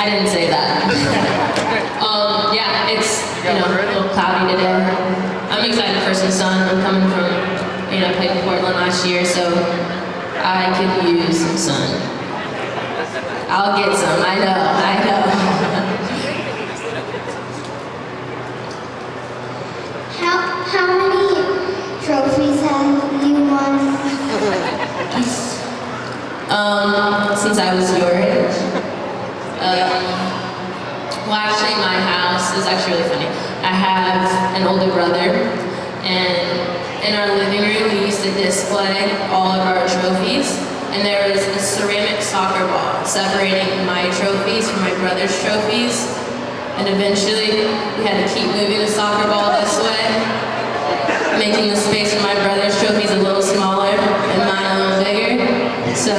I didn't say that. Yeah, it's a little cloudy today. I'm excited for some sun. I'm coming from played in Portland last year, so I could use some sun. I'll get some. I know. How many trophies have you won? Since I was your age. Well, actually, my house is actually really funny. I have an older brother, and in our living room, we used to display all of our trophies, and there was a ceramic soccer ball separating my trophies from my brother's trophies, and eventually, we had to keep moving the soccer ball this way, making the space for my brother's trophies a little smaller and mine a little bigger. So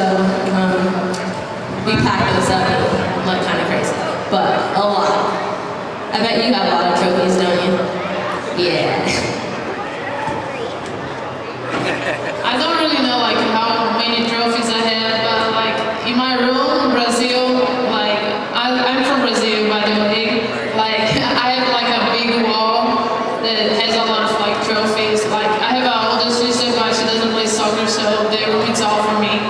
we packed those up and looked kind of crazy, but a lot. I bet you have a lot of trophies, don't you? Yeah. I don't really know how many trophies I have, but in my room in Brazil, I'm from Brazil, by the way. I have a big wall that has a lot of trophies. I have an older sister, but she doesn't play soccer, so the room is all for me.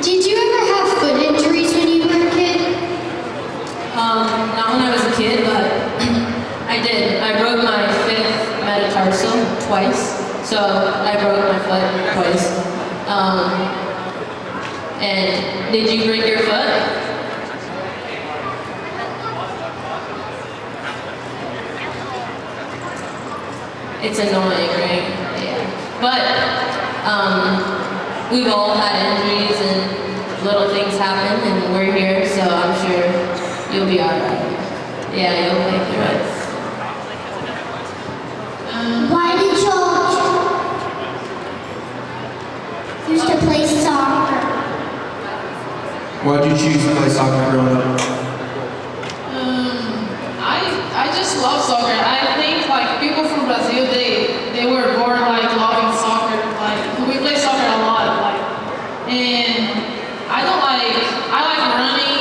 Did you ever have foot injuries when you were a kid? Not when I was a kid, but I did. I broke my 5th metatarsal twice, so I broke my foot twice. And did you break your foot? It's annoying, right? Yeah. But we've all had injuries and little things happen, and we're here, so I'm sure you'll be alright. Yeah, you'll make through it. Why did y'all choose to play soccer? Why did you choose to play soccer growing up? I just love soccer. I think people from Brazil, they were born loving soccer. We play soccer a lot. And I like running.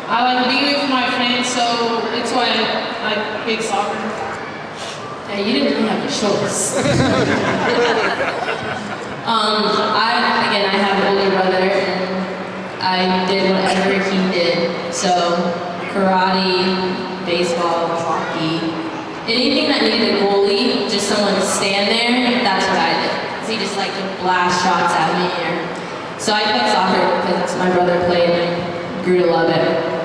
I like being with my friends. So it's why I pick soccer. Yeah, you didn't really have a choice. I have an older brother, and I did whatever he did. So karate, baseball, hockey, anything that needed a goalie, just someone to stand there, that's what I did. Because he just liked to blast shots at me. So I played soccer because my brother played, and I grew to love it.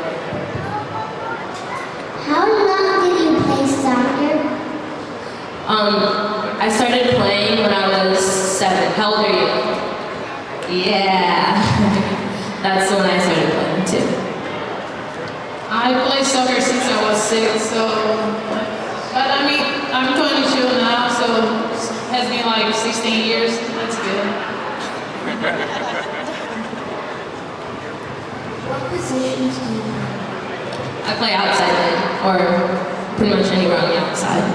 How long did you play soccer? I started playing when I was 7. How old are you? Yeah. That's when I started playing too. I played soccer since I was 6, but I'm 22 now, so it has been 16 years. That's good. What positions do you play? I play outside mid, or pretty much anywhere on the outside.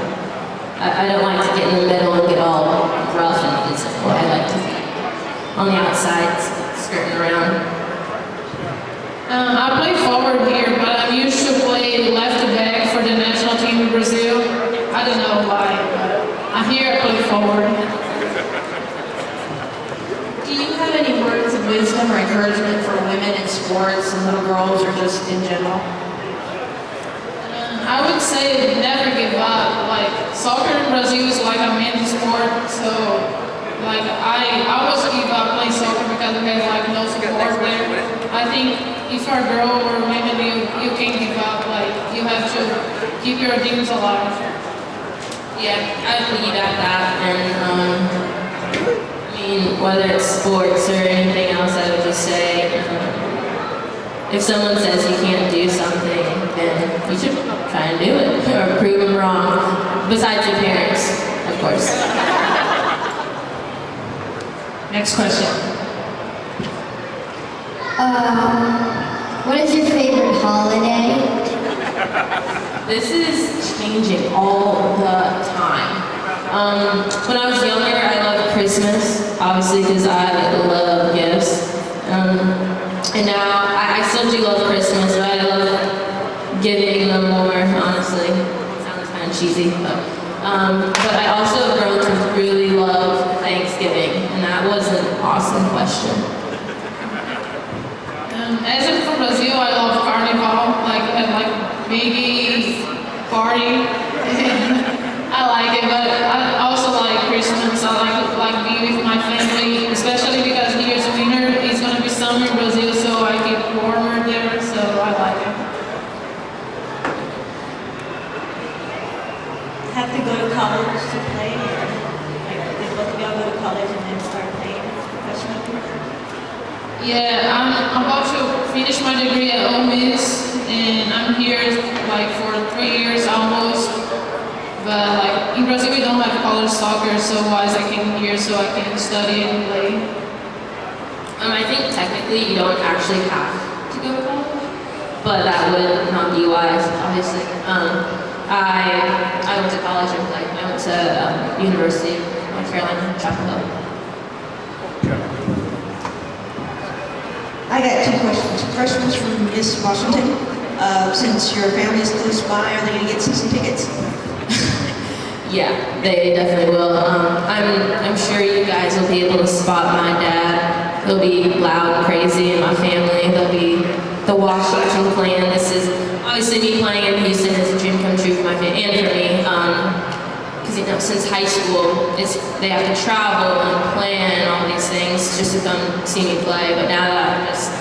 I don't like to get in the middle and get all rough and physical. I like to be on the outside, skirting around. I play forward here, but I'm used to play left back for the national team in Brazil. I don't know why, but I'm here I play forward. Do you have any words of wisdom or encouragement for women in sports and little girls, or just in general? I would say never give up. Soccer in Brazil is a men's sport, so I always give up playing soccer because we have no support there. I think if you're a girl or women, you can't give up. You have to keep your dreams alive. Yeah, I piggyback that, and whether it's sports or anything else, I would just say, if someone says you can't do something, then you should try and do it, or prove them wrong, besides your parents, of course. Next question. What is your favorite holiday? This is changing all the time. When I was younger, I loved Christmas, obviously, because I love gifts. And now I still do love Christmas, but I love giving them more, honestly. It sounds kind of cheesy, but I also have grown to really love Thanksgiving, and that was an awesome question. As I'm from Brazil, I love carnival. Like we have like big party. I like it, but I also like Christmas. I like being with my family, especially because here's winter. It's gonna be summer in Brazil, so I get warmer there. So I like it. Have to go to college to play, or like did both of y'all go to college and then start playing professionally? Yeah, I'm about to finish my degree at Ole Miss, and I'm here like for 3 years almost. But like in Brazil, we don't have college soccer, so wise I came here so I can study and play. I think technically you don't actually have to go to college, but that would not be wise, obviously. I went to college and played. I went to University of North Carolina, Chapel Hill. I got 2 questions. First one's from Miss Washington. Since your family is close by, are they going to get season tickets? Yeah, they definitely will. I'm sure you guys will be able to spot my dad. He'll be loud and crazy in my family. He'll be the Washington clan. This is obviously me playing in Houston is a dream come true for my family and for me. Because since high school, they have to travel and plan and all these things just to come see me play. But now that I'm just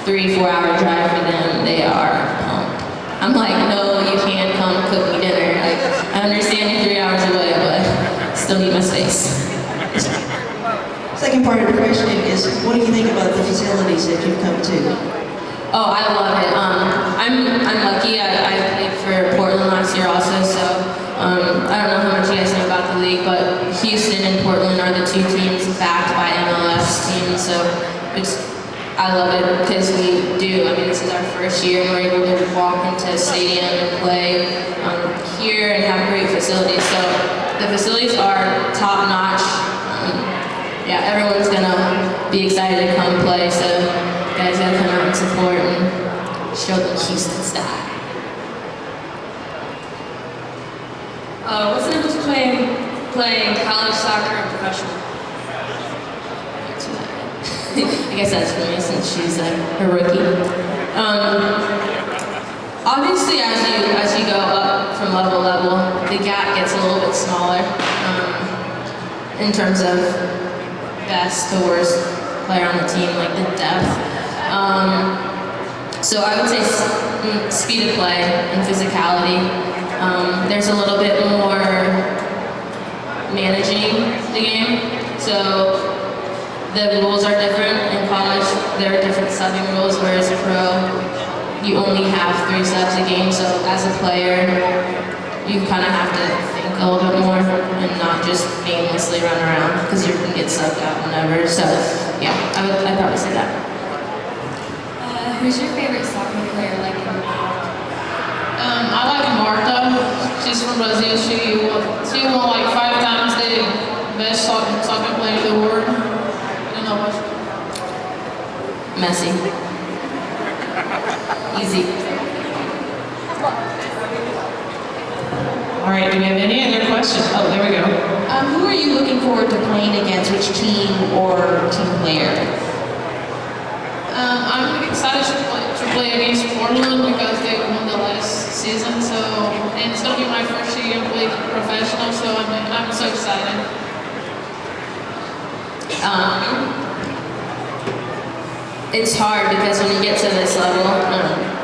3-4 hour drive for them, they are pumped. I'm like, no, you can't come cook me dinner. Like, I understand you're 3 hours away, but still need my space. Second part of the question is, what do you think about the facilities that you've come to? Oh, I love it. I'm lucky. I played for Portland last year also, so I don't know how much you guys know about the league, but Houston and Portland are the 2 teams backed by MLS teams, so I love it because we do. I mean, this is our first year and we're able to walk into a stadium and play here and have great facilities. So the facilities are top notch. Yeah, everyone's gonna be excited to come play, so you guys gotta come out and support and show the Houston style. What's the difference between playing college soccer and professional? I guess that's for me since she's a rookie. Obviously, as you go up from level to level, the gap gets a little bit smaller in terms of best to worst player on the team, like the depth. So I would say speed of play and physicality. There's a little bit more managing the game. So the rules are different in college. There are different subbing rules, whereas pro, you only have 3 subs a game. So as a player, you kind of have to think a little bit more and not just aimlessly run around because you can get subbed out whenever. So yeah, I'd probably say that. Who's your favorite soccer player? Like, I like Marta. She's from Brazil. She won like 5 times the best soccer player in the world. Messi. Easy. All right, do we have any other questions? Oh, there we go. Who are you looking forward to playing against? Which team or team player? I'm excited to play against Portland because they won the last season. So, and it's gonna be my first year playing professional. So I'm so excited. It's hard because when you get to this level,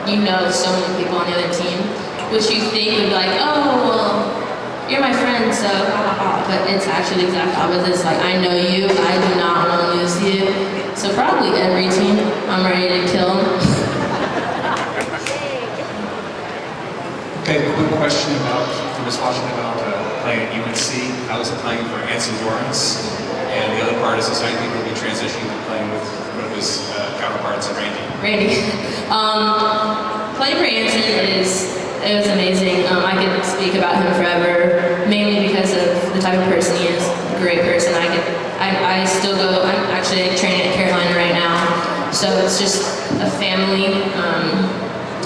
you know so many people on the other team, which you think would be like, oh, well, you're my friend, so ha ha ha. But it's actually the exact opposite. It's like, I know you, I do not want to lose to you. So probably every team I'm ready to kill. Okay, quick question from Ms. Washington about playing at UNC. How is it playing for Anson Dorrance? And the other part is how do you think he'll be transitioning to playing with one of his counterparts in Randy? Playing for Anson it was amazing. I could speak about him forever, mainly because of the type of person he is. A great person. I I still go, I'm actually training at Carolina right now, so it's just a family.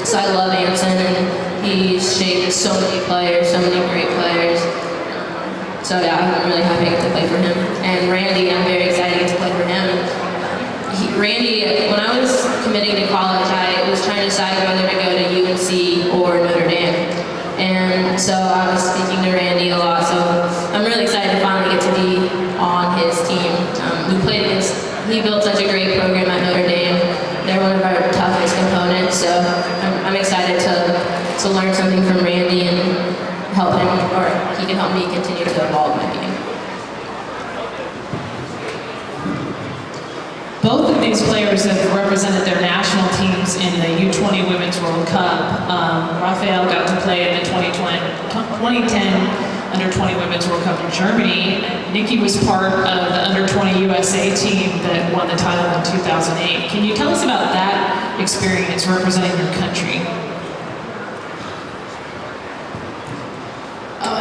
So I love Anson, and he's shaped so many players, so many great players. So yeah, I'm really happy to play for him. And Randy, I'm very excited to play for him. Randy, when I was committing to college, I was trying to decide whether to go to UNC or Notre Dame. And so I was speaking to Randy a lot, so I'm really excited to finally get to be on his team. He built such a great program at Notre Dame. They're one of our toughest components, so I'm excited to learn something from Randy and help him, or he can help me continue to evolve my game. Both of these players have represented their national teams in the U20 Women's World Cup. Rafaelle got to play in the 2010 Under-20 Women's World Cup in Germany. Nikki was part of the Under-20 USA team that won the title in 2008. Can you tell us about that experience representing your country?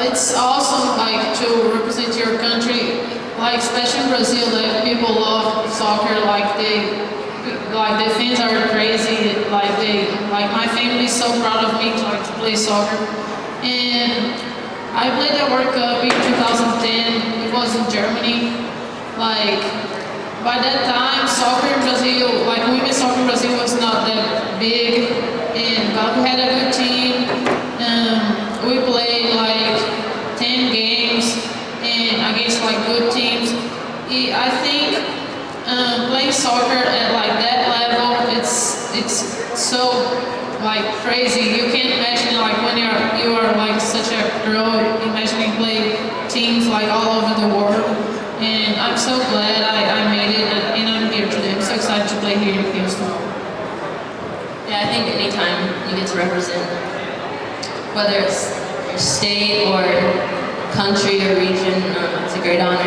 It's awesome, like, to represent your country, like, especially in Brazil, that people love soccer, like, the fans are crazy, like, my family is so proud of me to play soccer. And I played the World Cup in 2010, it was in Germany. Like, by that time, soccer in Brazil, like, women's soccer in Brazil was not that big, but we had a good team. We played like 10 games and against like good teams. I think playing soccer at like that level, it's so like crazy. You can't imagine like when you are like such a girl, imagining play teams like all over the world. And I'm so glad I made it, and I'm here today. I'm so excited to play here in Houston. Yeah, I think anytime you get to represent, whether it's your state or country or region, it's a great honor.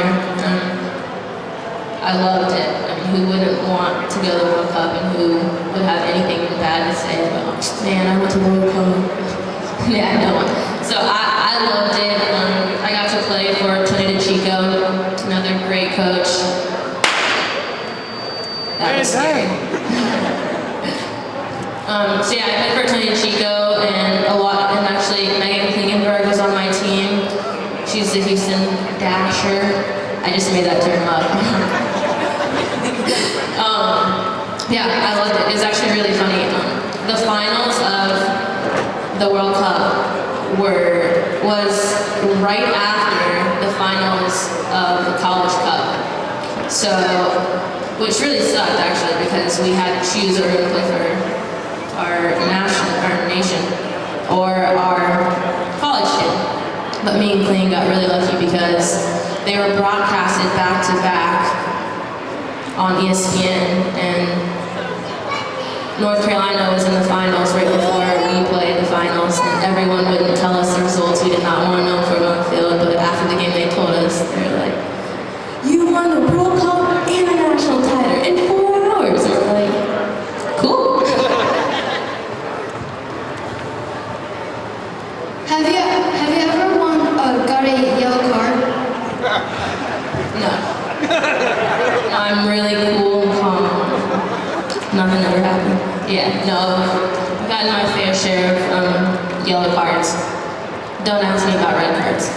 I loved it. I mean, who wouldn't want to go to the World Cup, and who would have anything bad to say about, man, I went to the World Cup. Yeah, no one. So I loved it. I got to play for Tony DeChico, another great coach. That was scary. So yeah, I played for Tony Chico and actually Megan Klingenberg was on my team. She's the Houston Dasher. I just made that term up. Yeah, I loved it. It was actually really funny. The finals of the World Cup was right after the finals of the College Cup. So, which really sucked actually, because we had to choose whether to play for our nation, or our college team. But me and Clean got really lucky because they were broadcasted back to back on ESPN, and North Carolina was in the finals right before we played the finals, and everyone wouldn't tell us the results. We did not want to know if we were on the field, but after the game they told us, they were like, "You won the World Cup and the national title in 4 hours." And we're like, cool. Have you ever got a yellow card? No. I'm really cool and calm. Nothing ever happened. Yeah, no. I've gotten my fair share of yellow cards. Don't ask me about red cards.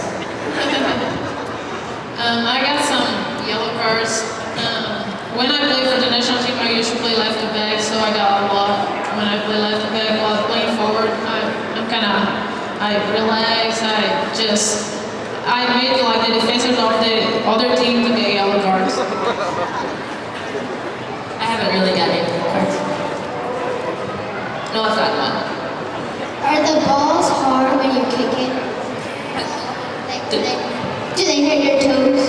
I got some yellow cards. When I play for the national team, I usually play left back, so I got a lot. When I play left back, while playing forward, I relax. I made like the defenders of the other team to get yellow cards. I haven't really got any cards. No, I've got one. Are the balls hard when you kick it? Like, do they hurt your toes?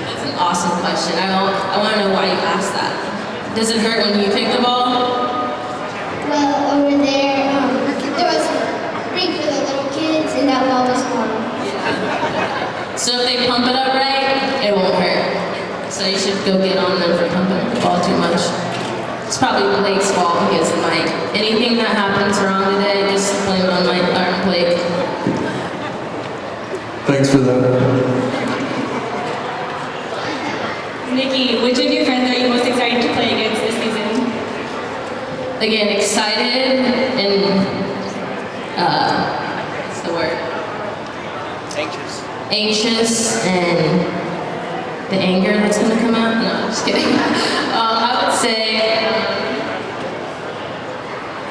That's an awesome question. I want to know why you asked that. Does it hurt when you kick the ball? Well, over there was a rink for the little kids, and that ball was hard. So if they pump it up right, it won't hurt. So you should go get on them for pumping the ball too much. It's probably Blake's fault because Mike. Anything that happens wrong today, just blame it on Mike or Blake. Thanks for that. again, excited and, what's the word? Anxious and the anger that's gonna come out. No, I'm just kidding. I would say,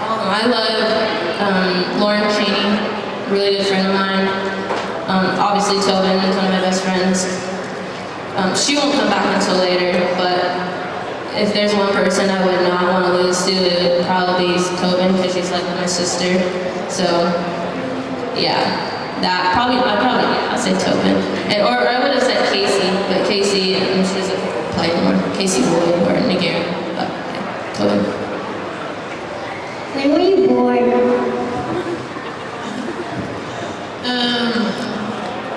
I love Lauren Cheney, really good friend of mine. Obviously Tobin is one of my best friends. She won't come back until later, but if there's one person I would not want to lose to, it would probably be Tobin, because she's like my sister. So, yeah. I'll say Tobin. Or I would have said Casey, but Casey, she doesn't play anymore. Casey Boyd or Nigeri, but yeah, Tobin. When were you born?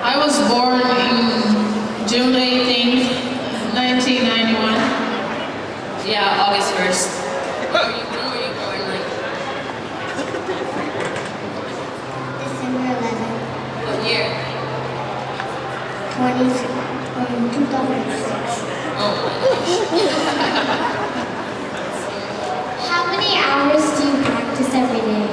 I was born in June 18th, 1991. Yeah, August 1st. When were you born? Like, December 11th, what year? 2006. Oh my gosh. How many hours do you practice every day?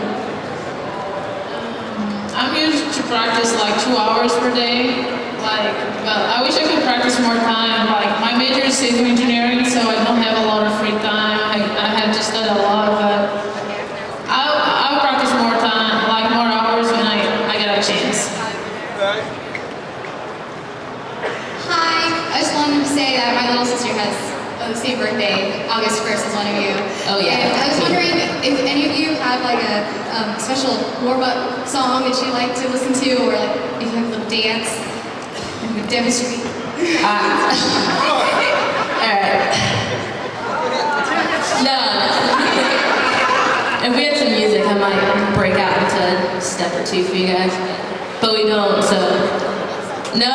I'm used to practice like 2 hours per day. But I wish I could practice more time. Like, my major is civil engineering, so I don't have a lot of free time. I have to study a lot, but I'll practice more time, like more hours when I get a chance. Hi, I just wanted to say that my little sister has the same birthday. August 1st is one of you. Oh, yeah. And I was wondering if any of you have like a special warm-up song that you like to listen to, or like if you have a little dance and you demonstrate. Alright. No. If we had some music, I might break out into a step or two for you guys. But we don't, so. No.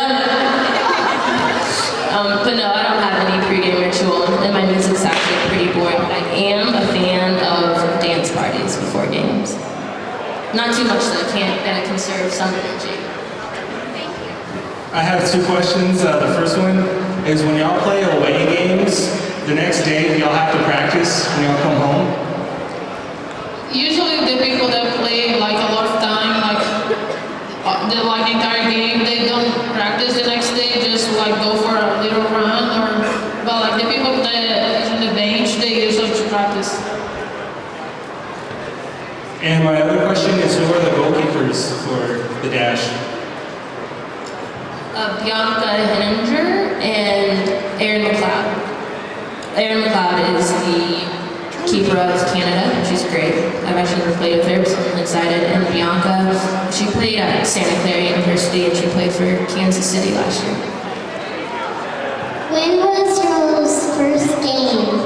But no, I don't have any pregame ritual, and my music's actually pretty boring. I am a fan of dance parties before games. Not too much though, gotta conserve some energy. I have 2 questions. The first one is, when y'all play away games, the next day, do y'all have to practice when y'all come home? Usually the people that play like a lot of time, like the entire game, they don't practice the next day, just like go for a little run, but like the people that is on the bench, they usually practice. And my other question is, who are the goalkeepers for the Dash? Bianca Henninger and Erin McLeod. Erin McLeod is the keeper of Canada. She's great. I've actually never played with her, so I'm excited. And Bianca, she played at Santa Clara University, and she played for Kansas City last year. When was your first game?